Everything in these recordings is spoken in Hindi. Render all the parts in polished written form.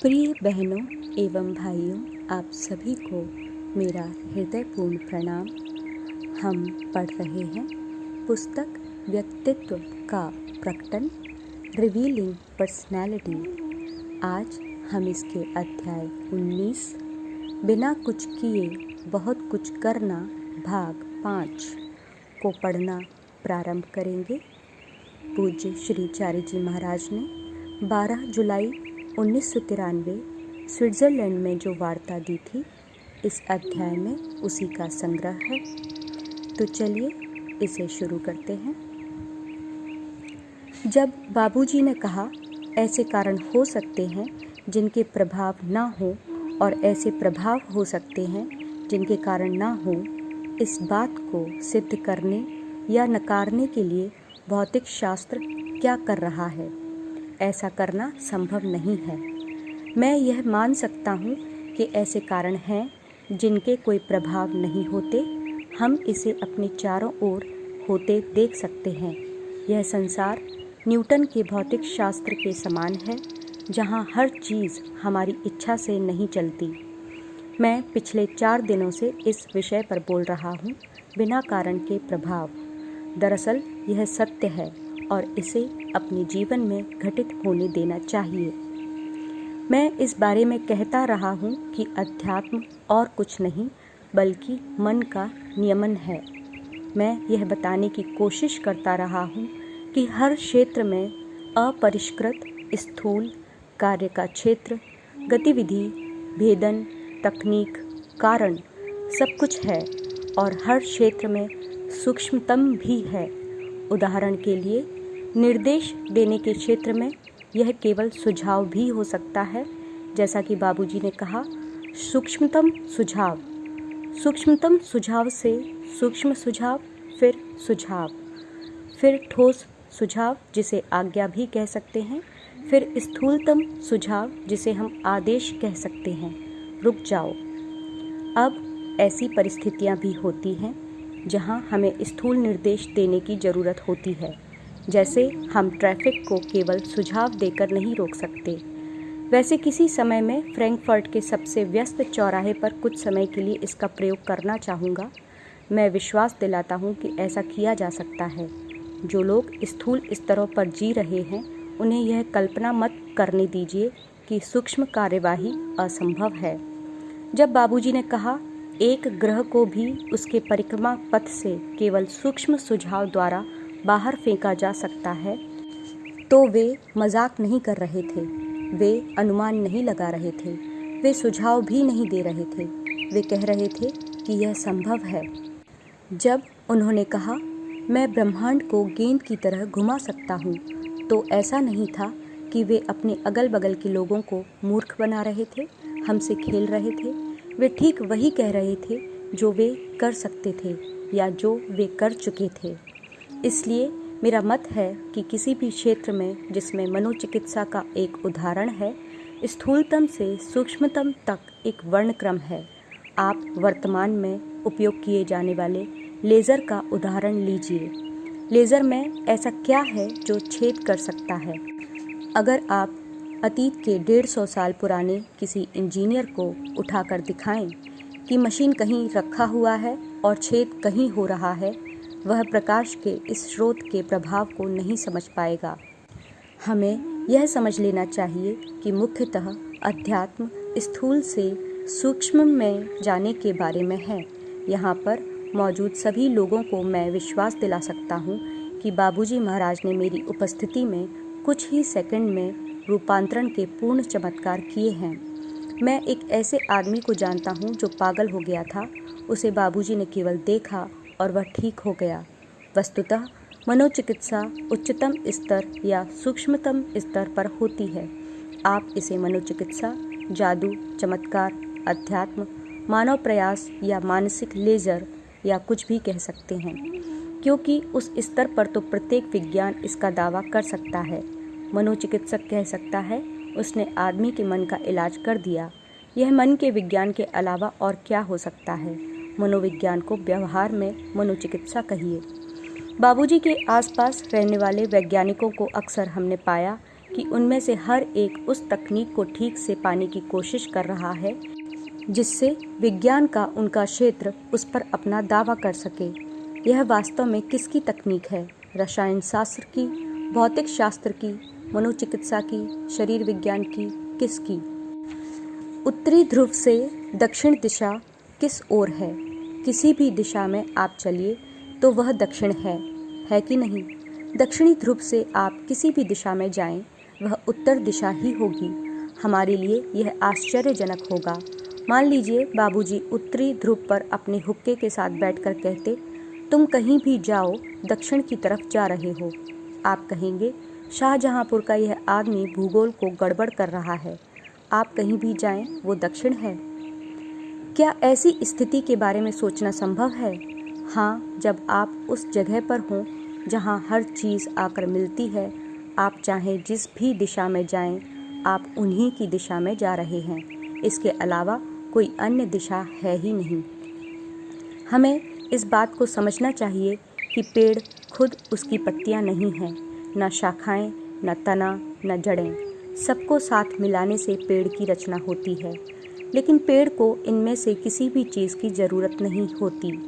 प्रिय बहनों एवं भाइयों, आप सभी को मेरा हृदयपूर्ण प्रणाम। हम पढ़ रहे हैं पुस्तक व्यक्तित्व का प्रकटन, रिवीलिंग पर्सनैलिटी। आज हम इसके अध्याय 19 बिना कुछ किए बहुत कुछ करना भाग 5 को पढ़ना प्रारंभ करेंगे। पूज्य श्री चारी जी महाराज ने 12 जुलाई 1993 स्विट्ज़रलैंड में जो वार्ता दी थी, इस अध्याय में उसी का संग्रह है। तो चलिए इसे शुरू करते हैं। जब बाबूजी ने कहा ऐसे कारण हो सकते हैं जिनके प्रभाव ना हो और ऐसे प्रभाव हो सकते हैं जिनके कारण ना हो, इस बात को सिद्ध करने या नकारने के लिए भौतिक शास्त्र क्या कर रहा है? ऐसा करना संभव नहीं है। मैं यह मान सकता हूँ कि ऐसे कारण हैं जिनके कोई प्रभाव नहीं होते। हम इसे अपने चारों ओर होते देख सकते हैं। यह संसार न्यूटन के भौतिक शास्त्र के समान है, जहाँ हर चीज़ हमारी इच्छा से नहीं चलती। मैं पिछले 4 दिनों से इस विषय पर बोल रहा हूँ, बिना कारण के प्रभाव। दरअसल यह सत्य है और इसे अपने जीवन में घटित होने देना चाहिए। मैं इस बारे में कहता रहा हूँ कि अध्यात्म और कुछ नहीं बल्कि मन का नियमन है। मैं यह बताने की कोशिश करता रहा हूँ कि हर क्षेत्र में अपरिष्कृत स्थूल कार्य का क्षेत्र, गतिविधि, भेदन, तकनीक, कारण सब कुछ है और हर क्षेत्र में सूक्ष्मतम भी है। उदाहरण के लिए निर्देश देने के क्षेत्र में यह केवल सुझाव भी हो सकता है, जैसा कि बाबूजी ने कहा, सूक्ष्मतम सुझाव। सूक्ष्मतम सुझाव से सूक्ष्म सुझाव, फिर ठोस सुझाव जिसे आज्ञा भी कह सकते हैं, फिर स्थूलतम सुझाव जिसे हम आदेश कह सकते हैं, रुक जाओ। अब ऐसी परिस्थितियां भी होती हैं जहां हमें स्थूल निर्देश देने की ज़रूरत होती है, जैसे हम ट्रैफिक को केवल सुझाव देकर नहीं रोक सकते। वैसे किसी समय में फ्रैंकफर्ट के सबसे व्यस्त चौराहे पर कुछ समय के लिए इसका प्रयोग करना चाहूँगा। मैं विश्वास दिलाता हूँ कि ऐसा किया जा सकता है। जो लोग स्थूल स्तरों पर जी रहे हैं, उन्हें यह कल्पना मत करने दीजिए कि सूक्ष्म कार्यवाही असंभव है। जब बाबूजी ने कहा एक ग्रह को भी उसके परिक्रमा पथ से केवल सूक्ष्म सुझाव द्वारा बाहर फेंका जा सकता है, तो वे मजाक नहीं कर रहे थे, वे अनुमान नहीं लगा रहे थे, वे सुझाव भी नहीं दे रहे थे, वे कह रहे थे कि यह संभव है। जब उन्होंने कहा मैं ब्रह्मांड को गेंद की तरह घुमा सकता हूँ, तो ऐसा नहीं था कि वे अपने अगल बगल के लोगों को मूर्ख बना रहे थे, हमसे खेल रहे थे। वे ठीक वही कह रहे थे जो वे कर सकते थे या जो वे कर चुके थे। इसलिए मेरा मत है कि किसी भी क्षेत्र में जिसमें मनोचिकित्सा का एक उदाहरण है, स्थूलतम से सूक्ष्मतम तक एक वर्णक्रम है। आप वर्तमान में उपयोग किए जाने वाले लेज़र का उदाहरण लीजिए। लेज़र में ऐसा क्या है जो छेद कर सकता है? अगर आप अतीत के 150 साल पुराने किसी इंजीनियर को उठाकर दिखाएं कि मशीन कहीं रखा हुआ है और छेद कहीं हो रहा है, वह प्रकाश के इस स्रोत के प्रभाव को नहीं समझ पाएगा। हमें यह समझ लेना चाहिए कि मुख्यतः अध्यात्म स्थूल से सूक्ष्म में जाने के बारे में है। यहाँ पर मौजूद सभी लोगों को मैं विश्वास दिला सकता हूँ कि बाबूजी महाराज ने मेरी उपस्थिति में कुछ ही सेकंड में रूपांतरण के पूर्ण चमत्कार किए हैं। मैं एक ऐसे आदमी को जानता हूँ जो पागल हो गया था। उसे बाबूजी ने केवल देखा और वह ठीक हो गया। वस्तुतः मनोचिकित्सा उच्चतम स्तर या सूक्ष्मतम स्तर पर होती है। आप इसे मनोचिकित्सा, जादू, चमत्कार, अध्यात्म, मानव प्रयास या मानसिक लेज़र या कुछ भी कह सकते हैं, क्योंकि उस स्तर पर तो प्रत्येक विज्ञान इसका दावा कर सकता है। मनोचिकित्सक कह सकता है उसने आदमी के मन का इलाज कर दिया। यह मन के विज्ञान के अलावा और क्या हो सकता है? मनोविज्ञान को व्यवहार में मनोचिकित्सा कहिए। बाबूजी के आसपास रहने वाले वैज्ञानिकों को अक्सर हमने पाया कि उनमें से हर एक उस तकनीक को ठीक से पाने की कोशिश कर रहा है जिससे विज्ञान का उनका क्षेत्र उस पर अपना दावा कर सके। यह वास्तव में किसकी तकनीक है? रसायन शास्त्र की, भौतिक शास्त्र की, मनोचिकित्सा की, शरीर विज्ञान की, किसकी? उत्तरी ध्रुव से दक्षिण दिशा किस ओर है? किसी भी दिशा में आप चलिए तो वह दक्षिण है कि नहीं? दक्षिणी ध्रुव से आप किसी भी दिशा में जाएं, वह उत्तर दिशा ही होगी। हमारे लिए यह आश्चर्यजनक होगा। मान लीजिए बाबूजी उत्तरी ध्रुव पर अपने हुक्के के साथ बैठकर कहते, तुम कहीं भी जाओ दक्षिण की तरफ जा रहे हो। आप कहेंगे, शाहजहांपुर का यह आदमी भूगोल को गड़बड़ कर रहा है। आप कहीं भी जाएं, वो दक्षिण है। क्या ऐसी स्थिति के बारे में सोचना संभव है? हाँ, जब आप उस जगह पर हों जहाँ हर चीज़ आकर मिलती है। आप चाहें जिस भी दिशा में जाएं, आप उन्हीं की दिशा में जा रहे हैं। इसके अलावा कोई अन्य दिशा है ही नहीं। हमें इस बात को समझना चाहिए कि पेड़ खुद उसकी पत्तियां नहीं हैं, न शाखाएं, न तना, न जड़ें। सबको साथ मिलाने से पेड़ की रचना होती है। लेकिन पेड़ को इनमें से किसी भी चीज़ की ज़रूरत नहीं होती।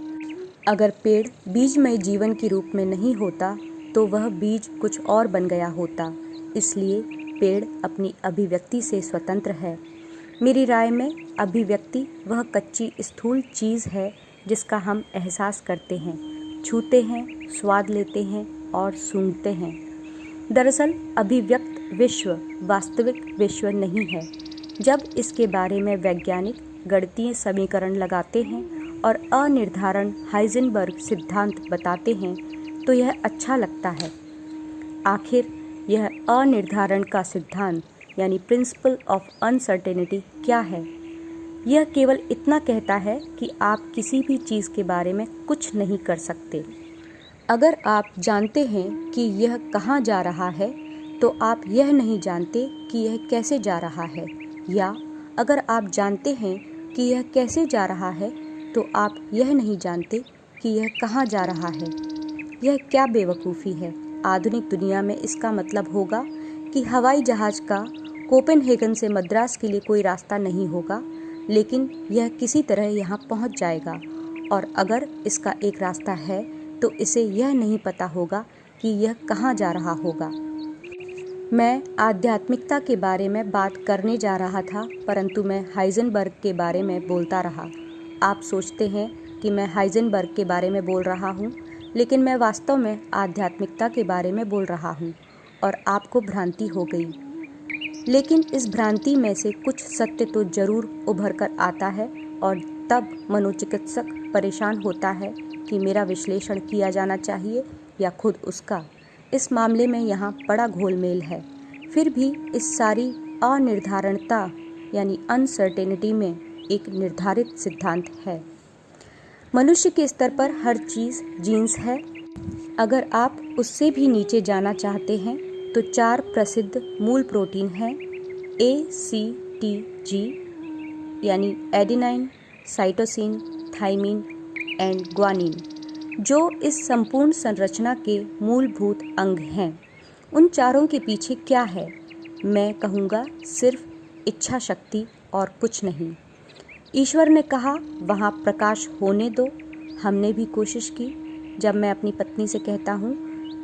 अगर पेड़ बीजमय जीवन के रूप में नहीं होता तो वह बीज कुछ और बन गया होता। इसलिए पेड़ अपनी अभिव्यक्ति से स्वतंत्र है। मेरी राय में अभिव्यक्ति वह कच्ची स्थूल चीज़ है जिसका हम एहसास करते हैं, छूते हैं, स्वाद लेते हैं और सूंघते हैं। दरअसल अभिव्यक्त विश्व वास्तविक विश्व नहीं है। जब इसके बारे में वैज्ञानिक गणितीय समीकरण लगाते हैं और अनिर्धारण हाइजेनबर्ग सिद्धांत बताते हैं तो यह अच्छा लगता है। आखिर यह अनिर्धारण का सिद्धांत यानी प्रिंसिपल ऑफ अनसर्टेनिटी क्या है? यह केवल इतना कहता है कि आप किसी भी चीज़ के बारे में कुछ नहीं कर सकते। अगर आप जानते हैं कि यह कहाँ जा रहा है तो आप यह नहीं जानते कि यह कैसे जा रहा है, या अगर आप जानते हैं कि यह कैसे जा रहा है तो आप यह नहीं जानते कि यह कहाँ जा रहा है। यह क्या बेवकूफ़ी है? आधुनिक दुनिया में इसका मतलब होगा कि हवाई जहाज़ का कोपेनहेगन से मद्रास के लिए कोई रास्ता नहीं होगा, लेकिन यह किसी तरह यहाँ पहुँच जाएगा। और अगर इसका एक रास्ता है तो इसे यह नहीं पता होगा कि यह कहाँ जा रहा होगा। मैं आध्यात्मिकता के बारे में बात करने जा रहा था, परंतु मैं हाइजेनबर्ग के बारे में बोलता रहा। आप सोचते हैं कि मैं हाइजेनबर्ग के बारे में बोल रहा हूँ, लेकिन मैं वास्तव में आध्यात्मिकता के बारे में बोल रहा हूँ और आपको भ्रांति हो गई। लेकिन इस भ्रांति में से कुछ सत्य तो जरूर उभर कर आता है और तब मनोचिकित्सक परेशान होता है कि मेरा विश्लेषण किया जाना चाहिए या खुद उसका। इस मामले में यहाँ बड़ा घोलमेल है। फिर भी इस सारी अनिर्धारणता यानी अनसर्टेनिटी में एक निर्धारित सिद्धांत है। मनुष्य के स्तर पर हर चीज़ जीन्स है। अगर आप उससे भी नीचे जाना चाहते हैं तो 4 प्रसिद्ध मूल प्रोटीन हैं, ACTG यानी adenine, cytosine, thymine and guanine, जो इस संपूर्ण संरचना के मूलभूत अंग हैं। उन चारों के पीछे क्या है? मैं कहूँगा सिर्फ इच्छा शक्ति और कुछ नहीं। ईश्वर ने कहा वहाँ प्रकाश होने दो। हमने भी कोशिश की। जब मैं अपनी पत्नी से कहता हूँ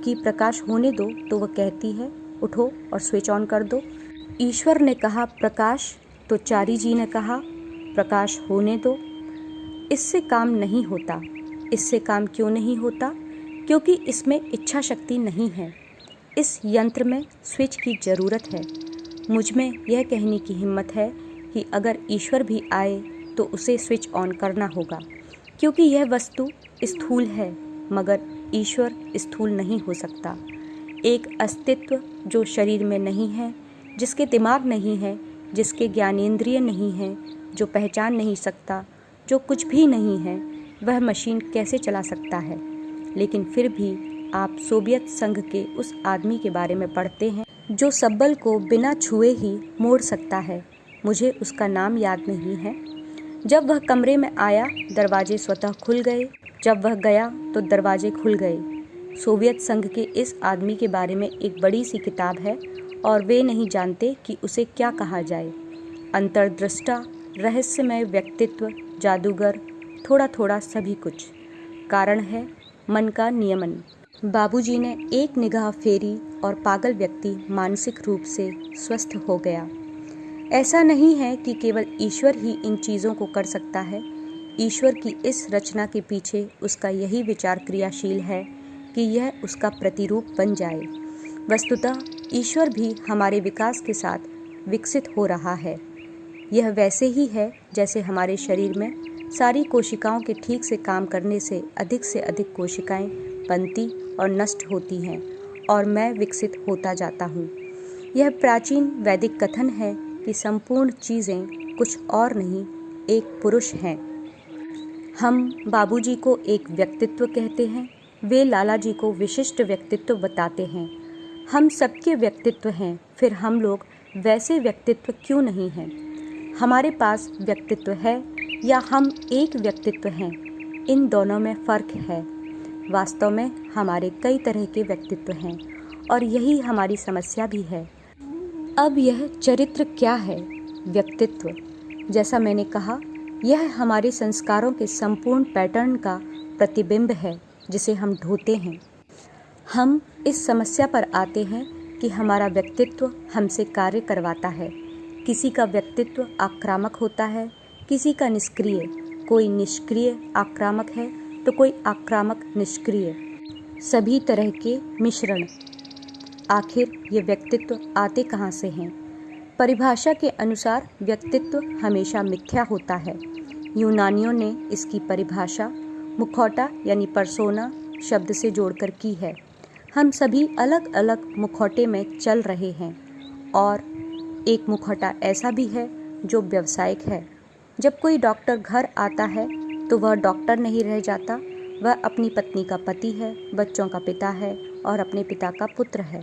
कि प्रकाश होने दो तो वह कहती है उठो और स्विच ऑन कर दो। ईश्वर ने कहा प्रकाश तो चारी जी ने कहा प्रकाश होने दो। इससे काम नहीं होता। इससे काम क्यों नहीं होता? क्योंकि इसमें इच्छा शक्ति नहीं है। इस यंत्र में स्विच की ज़रूरत है। मुझ में यह कहने की हिम्मत है कि अगर ईश्वर भी आए तो उसे स्विच ऑन करना होगा, क्योंकि यह वस्तु स्थूल है मगर ईश्वर स्थूल नहीं हो सकता। एक अस्तित्व जो शरीर में नहीं है, जिसके दिमाग नहीं है, जिसके ज्ञानेंद्रिय नहीं है, जो पहचान नहीं सकता, जो कुछ भी नहीं है, वह मशीन कैसे चला सकता है? लेकिन फिर भी आप सोवियत संघ के उस आदमी के बारे में पढ़ते हैं जो सब्बल को बिना छुए ही मोड़ सकता है। मुझे उसका नाम याद नहीं है। जब वह कमरे में आया दरवाजे स्वतः खुल गए, जब वह गया तो दरवाजे खुल गए। सोवियत संघ के इस आदमी के बारे में एक बड़ी सी किताब है और वे नहीं जानते कि उसे क्या कहा जाए। अंतर्दृष्टा, रहस्यमय व्यक्तित्व, जादूगर, थोड़ा थोड़ा सभी कुछ। कारण है मन का नियमन। बाबूजी ने एक निगाह फेरी और पागल व्यक्ति मानसिक रूप से स्वस्थ हो गया। ऐसा नहीं है कि केवल ईश्वर ही इन चीज़ों को कर सकता है। ईश्वर की इस रचना के पीछे उसका यही विचार क्रियाशील है कि यह उसका प्रतिरूप बन जाए। वस्तुतः ईश्वर भी हमारे विकास के साथ विकसित हो रहा है। यह वैसे ही है जैसे हमारे शरीर में सारी कोशिकाओं के ठीक से काम करने से अधिक कोशिकाएं बनती और नष्ट होती हैं और मैं विकसित होता जाता हूँ। यह प्राचीन वैदिक कथन है कि संपूर्ण चीज़ें कुछ और नहीं, एक पुरुष हैं। हम बाबूजी को एक व्यक्तित्व कहते हैं, वे लाला जी को विशिष्ट व्यक्तित्व बताते हैं। हम सबके व्यक्तित्व हैं, फिर हम लोग वैसे व्यक्तित्व क्यों नहीं हैं? हमारे पास व्यक्तित्व है या हम एक व्यक्तित्व हैं, इन दोनों में फ़र्क है। वास्तव में हमारे कई तरह के व्यक्तित्व हैं और यही हमारी समस्या भी है। अब यह चरित्र क्या है? व्यक्तित्व, जैसा मैंने कहा, यह हमारे संस्कारों के संपूर्ण पैटर्न का प्रतिबिंब है जिसे हम ढोते हैं। हम इस समस्या पर आते हैं कि हमारा व्यक्तित्व हमसे कार्य करवाता है। किसी का व्यक्तित्व आक्रामक होता है, किसी का निष्क्रिय। कोई निष्क्रिय आक्रामक है तो कोई आक्रामक निष्क्रिय, सभी तरह के मिश्रण। आखिर ये व्यक्तित्व आते कहाँ से हैं? परिभाषा के अनुसार व्यक्तित्व हमेशा मिथ्या होता है। यूनानियों ने इसकी परिभाषा मुखौटा यानी पर्सोना शब्द से जोड़कर की है। हम सभी अलग अलग मुखौटे में चल रहे हैं और एक मुखौटा ऐसा भी है जो व्यावसायिक है। जब कोई डॉक्टर घर आता है तो वह डॉक्टर नहीं रह जाता, वह अपनी पत्नी का पति है, बच्चों का पिता है और अपने पिता का पुत्र है।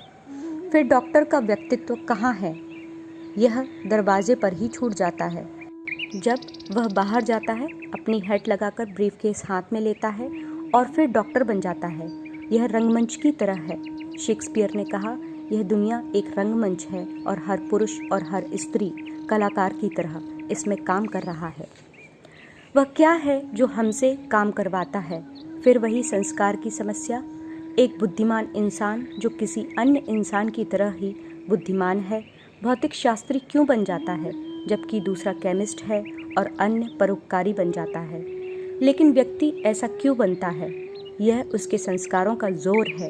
फिर डॉक्टर का व्यक्तित्व कहाँ है? यह दरवाजे पर ही छूट जाता है। जब वह बाहर जाता है, अपनी हैट लगाकर ब्रीफकेस हाथ में लेता है और फिर डॉक्टर बन जाता है। यह रंगमंच की तरह है। शेक्सपियर ने कहा, यह दुनिया एक रंगमंच है और हर पुरुष और हर स्त्री कलाकार की तरह इसमें काम कर रहा है। वह क्या है जो हमसे काम करवाता है? फिर वही संस्कार की समस्या। एक बुद्धिमान इंसान जो किसी अन्य इंसान की तरह ही बुद्धिमान है, भौतिक शास्त्री क्यों बन जाता है, जबकि दूसरा केमिस्ट है और अन्य परोपकारी बन जाता है? लेकिन व्यक्ति ऐसा क्यों बनता है? यह उसके संस्कारों का जोर है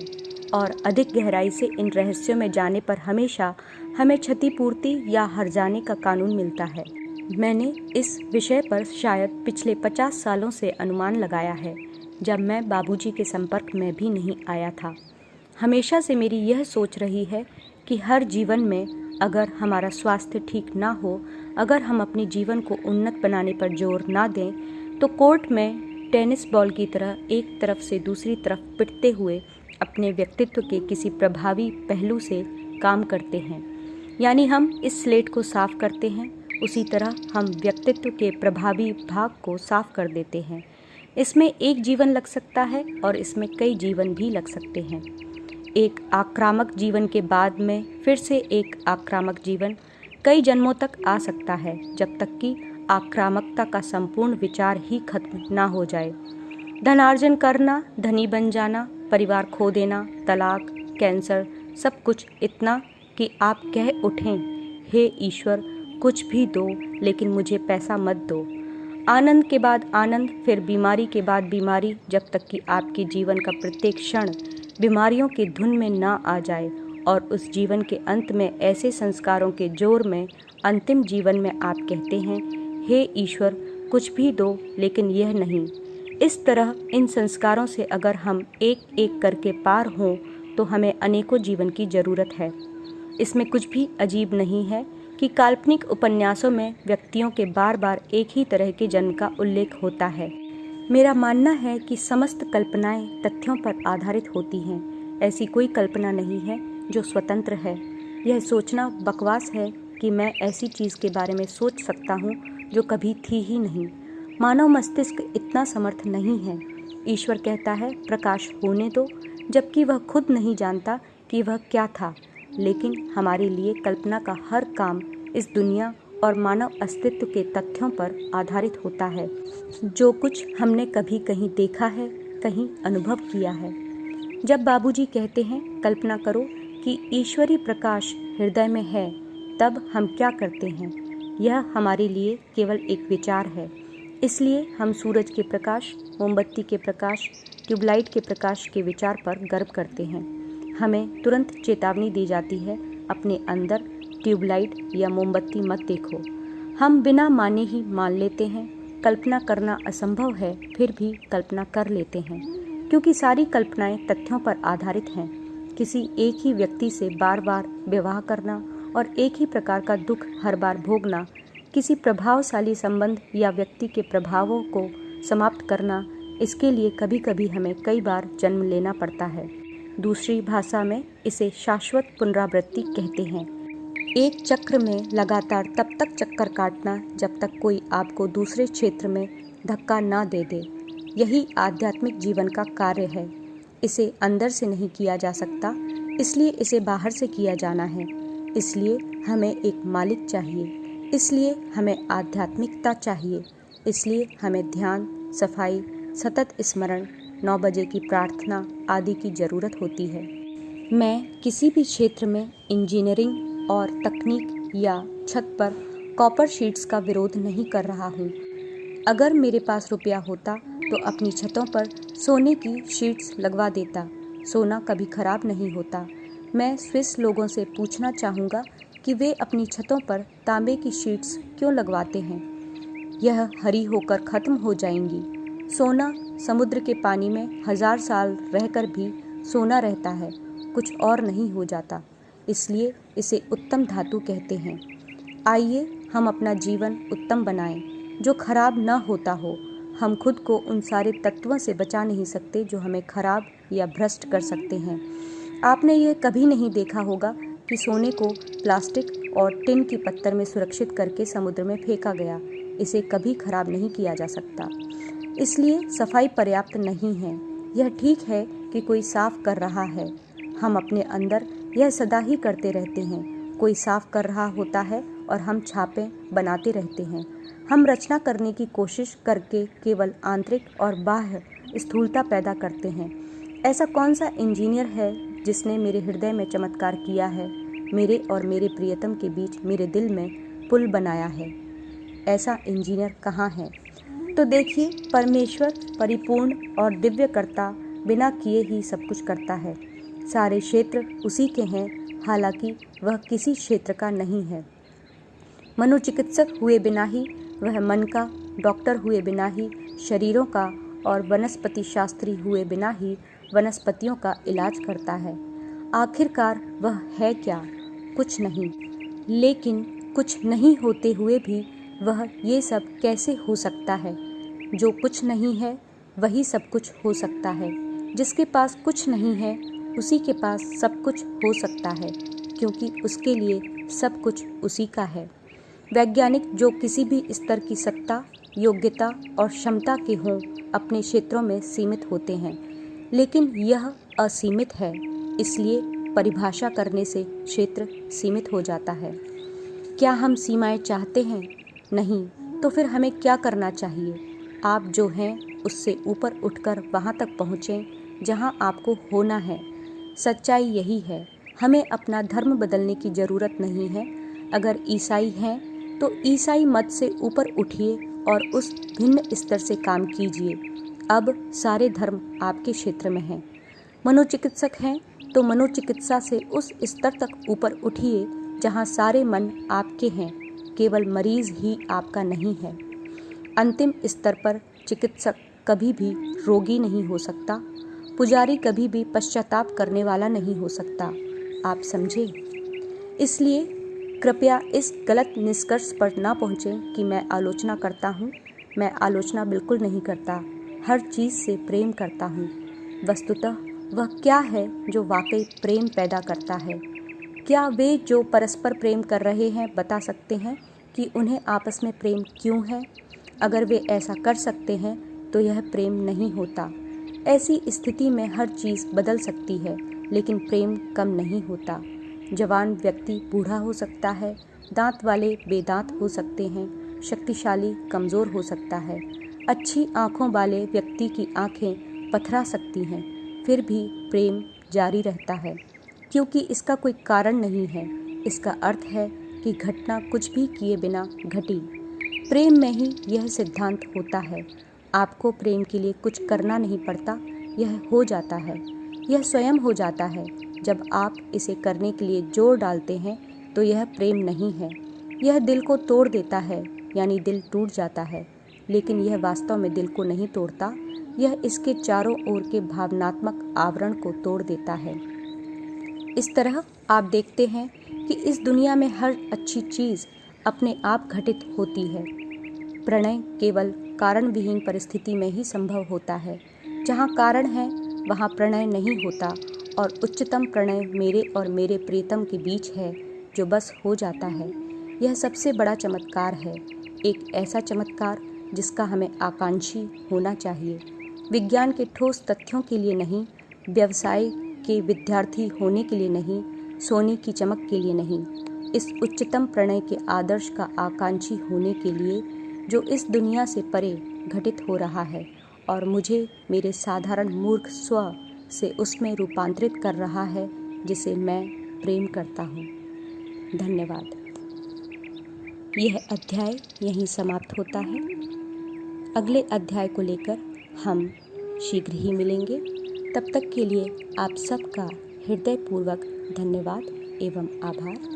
और अधिक गहराई से इन रहस्यों में जाने पर हमेशा हमें क्षतिपूर्ति या हर जाने का कानून मिलता है। मैंने इस विषय पर शायद पिछले 50 सालों से अनुमान लगाया है, जब मैं बाबूजी के संपर्क में भी नहीं आया था। हमेशा से मेरी यह सोच रही है कि हर जीवन में अगर हमारा स्वास्थ्य ठीक ना हो, अगर हम अपने जीवन को उन्नत बनाने पर जोर ना दें, तो कोर्ट में टेनिस बॉल की तरह एक तरफ से दूसरी तरफ पिटते हुए अपने व्यक्तित्व के किसी प्रभावी पहलू से काम करते हैं। यानी हम इस स्लेट को साफ करते हैं, उसी तरह हम व्यक्तित्व के प्रभावी भाग को साफ कर देते हैं। इसमें एक जीवन लग सकता है और इसमें कई जीवन भी लग सकते हैं। एक आक्रामक जीवन के बाद में फिर से एक आक्रामक जीवन कई जन्मों तक आ सकता है, जब तक कि आक्रामकता का संपूर्ण विचार ही खत्म ना हो जाए। धनार्जन करना, धनी बन जाना, परिवार खो देना, तलाक, कैंसर, सब कुछ इतना कि आप कह उठें, हे ईश्वर, कुछ भी दो लेकिन मुझे पैसा मत दो। आनंद के बाद आनंद, फिर बीमारी के बाद बीमारी, जब तक कि आपके जीवन का प्रत्येक क्षण बीमारियों की धुन में ना आ जाए और उस जीवन के अंत में ऐसे संस्कारों के जोर में अंतिम जीवन में आप कहते हैं, हे ईश्वर, कुछ भी दो लेकिन यह नहीं। इस तरह इन संस्कारों से अगर हम एक एक करके पार हों तो हमें अनेकों जीवन की ज़रूरत है। इसमें कुछ भी अजीब नहीं है कि काल्पनिक उपन्यासों में व्यक्तियों के बार बार एक ही तरह के जन्म का उल्लेख होता है। मेरा मानना है कि समस्त कल्पनाएं तथ्यों पर आधारित होती हैं। ऐसी कोई कल्पना नहीं है जो स्वतंत्र है। यह सोचना बकवास है कि मैं ऐसी चीज़ के बारे में सोच सकता हूँ जो कभी थी ही नहीं। मानव मस्तिष्क इतना समर्थ नहीं है। ईश्वर कहता है प्रकाश होने दो, जबकि वह खुद नहीं जानता कि वह क्या था। लेकिन हमारे लिए कल्पना का हर काम इस दुनिया और मानव अस्तित्व के तथ्यों पर आधारित होता है, जो कुछ हमने कभी कहीं देखा है, कहीं अनुभव किया है। जब बाबूजी कहते हैं कल्पना करो कि ईश्वरीय प्रकाश हृदय में है, तब हम क्या करते हैं? यह हमारे लिए केवल एक विचार है। इसलिए हम सूरज के प्रकाश, मोमबत्ती के प्रकाश, ट्यूबलाइट के प्रकाश के विचार पर गर्व करते हैं। हमें तुरंत चेतावनी दी जाती है, अपने अंदर ट्यूबलाइट या मोमबत्ती मत देखो। हम बिना माने ही मान लेते हैं। कल्पना करना असंभव है, फिर भी कल्पना कर लेते हैं, क्योंकि सारी कल्पनाएं तथ्यों पर आधारित हैं। किसी एक ही व्यक्ति से बार बार विवाह करना और एक ही प्रकार का दुख हर बार भोगना, किसी प्रभावशाली संबंध या व्यक्ति के प्रभावों को समाप्त करना, इसके लिए कभी कभी हमें कई बार जन्म लेना पड़ता है। दूसरी भाषा में इसे शाश्वत पुनरावृत्ति कहते हैं। एक चक्र में लगातार तब तक चक्कर काटना जब तक कोई आपको दूसरे क्षेत्र में धक्का ना दे दे। यही आध्यात्मिक जीवन का कार्य है। इसे अंदर से नहीं किया जा सकता, इसलिए इसे बाहर से किया जाना है। इसलिए हमें एक मालिक चाहिए, इसलिए हमें आध्यात्मिकता चाहिए, इसलिए हमें ध्यान, सफाई, सतत स्मरण, 9 बजे की प्रार्थना आदि की ज़रूरत होती है। मैं किसी भी क्षेत्र में इंजीनियरिंग और तकनीक या छत पर कॉपर शीट्स का विरोध नहीं कर रहा हूँ। अगर मेरे पास रुपया होता तो अपनी छतों पर सोने की शीट्स लगवा देता। सोना कभी खराब नहीं होता। मैं स्विस लोगों से पूछना चाहूँगा कि वे अपनी छतों पर तांबे की शीट्स क्यों लगवाते हैं। यह हरी होकर ख़त्म हो जाएंगी। सोना समुद्र के पानी में 1000 साल रहकर भी सोना रहता है, कुछ और नहीं हो जाता। इसलिए इसे उत्तम धातु कहते हैं। आइए हम अपना जीवन उत्तम बनाएं, जो खराब न होता हो। हम खुद को उन सारे तत्वों से बचा नहीं सकते जो हमें खराब या भ्रष्ट कर सकते हैं। आपने यह कभी नहीं देखा होगा कि सोने को प्लास्टिक और टिन की पत्थर में सुरक्षित करके समुद्र में फेंका गया। इसे कभी खराब नहीं किया जा सकता। इसलिए सफाई पर्याप्त नहीं है। यह ठीक है कि कोई साफ कर रहा है। हम अपने अंदर यह सदा ही करते रहते हैं। कोई साफ कर रहा होता है और हम छापे बनाते रहते हैं। हम रचना करने की कोशिश करके केवल आंतरिक और बाह्य स्थूलता पैदा करते हैं। ऐसा कौन सा इंजीनियर है जिसने मेरे हृदय में चमत्कार किया है, मेरे और मेरे प्रियतम के बीच मेरे दिल में पुल बनाया है? ऐसा इंजीनियर कहाँ है? तो देखिए, परमेश्वर परिपूर्ण और दिव्यकर्ता बिना किए ही सब कुछ करता है। सारे क्षेत्र उसी के हैं, हालांकि वह किसी क्षेत्र का नहीं है। मनोचिकित्सक हुए बिना ही वह मन का, डॉक्टर हुए बिना ही शरीरों का, और वनस्पति शास्त्री हुए बिना ही वनस्पतियों का इलाज करता है। आखिरकार वह है क्या? कुछ नहीं। लेकिन कुछ नहीं होते हुए भी वह ये सब कैसे हो सकता है? जो कुछ नहीं है वही सब कुछ हो सकता है। जिसके पास कुछ नहीं है उसी के पास सब कुछ हो सकता है, क्योंकि उसके लिए सब कुछ उसी का है। वैज्ञानिक जो किसी भी स्तर की सत्ता, योग्यता और क्षमता के हों, अपने क्षेत्रों में सीमित होते हैं, लेकिन यह असीमित है। इसलिए परिभाषा करने से क्षेत्र सीमित हो जाता है। क्या हम सीमाएं चाहते हैं? नहीं। तो फिर हमें क्या करना चाहिए? आप जो हैं उससे ऊपर उठकर वहाँ तक पहुँचें जहाँ आपको होना है। सच्चाई यही है। हमें अपना धर्म बदलने की ज़रूरत नहीं है। अगर ईसाई हैं तो ईसाई मत से ऊपर उठिए और उस भिन्न स्तर से काम कीजिए। अब सारे धर्म आपके क्षेत्र में हैं। मनोचिकित्सक हैं तो मनोचिकित्सा से उस स्तर तक ऊपर उठिए जहाँ सारे मन आपके हैं, केवल मरीज ही आपका नहीं है। अंतिम स्तर पर चिकित्सक कभी भी रोगी नहीं हो सकता। पुजारी कभी भी पश्चाताप करने वाला नहीं हो सकता। आप समझे? इसलिए कृपया इस गलत निष्कर्ष पर ना पहुँचें कि मैं आलोचना करता हूँ। मैं आलोचना बिल्कुल नहीं करता। हर चीज़ से प्रेम करता हूँ। वस्तुतः वह क्या है जो वाकई प्रेम पैदा करता है? क्या वे जो परस्पर प्रेम कर रहे हैं बता सकते हैं कि उन्हें आपस में प्रेम क्यों है? अगर वे ऐसा कर सकते हैं तो यह प्रेम नहीं होता। ऐसी स्थिति में हर चीज़ बदल सकती है, लेकिन प्रेम कम नहीं होता। जवान व्यक्ति बूढ़ा हो सकता है, दांत वाले बेदांत हो सकते हैं, शक्तिशाली कमज़ोर हो सकता है। अच्छी आँखों वाले व्यक्ति की आँखें पथरा सकती हैं, फिर भी प्रेम जारी रहता है, क्योंकि इसका कोई कारण नहीं है। इसका अर्थ है कि घटना कुछ भी किए बिना घटी। प्रेम में ही यह सिद्धांत होता है। आपको प्रेम के लिए कुछ करना नहीं पड़ता, यह हो जाता है, यह स्वयं हो जाता है। जब आप इसे करने के लिए जोर डालते हैं तो यह प्रेम नहीं है, यह दिल को तोड़ देता है, यानी दिल टूट जाता है। लेकिन यह वास्तव में दिल को नहीं तोड़ता, यह इसके चारों ओर के भावनात्मक आवरण को तोड़ देता है। इस तरह आप देखते हैं कि इस दुनिया में हर अच्छी चीज़ अपने आप घटित होती है। प्रणय केवल कारण विहीन परिस्थिति में ही संभव होता है। जहाँ कारण है वहाँ प्रणय नहीं होता, और उच्चतम प्रणय मेरे और मेरे प्रियतम के बीच है, जो बस हो जाता है। यह सबसे बड़ा चमत्कार है, एक ऐसा चमत्कार जिसका हमें आकांक्षी होना चाहिए। विज्ञान के ठोस तथ्यों के लिए नहीं, व्यवसाय के विद्यार्थी होने के लिए नहीं, सोने की चमक के लिए नहीं, इस उच्चतम प्रणय के आदर्श का आकांक्षी होने के लिए, जो इस दुनिया से परे घटित हो रहा है और मुझे मेरे साधारण मूर्ख स्व से उसमें रूपांतरित कर रहा है, जिसे मैं प्रेम करता हूँ। धन्यवाद। यह अध्याय यहीं समाप्त होता है। अगले अध्याय को लेकर हम शीघ्र ही मिलेंगे। तब तक के लिए आप सबका हृदयपूर्वक धन्यवाद एवं आभार।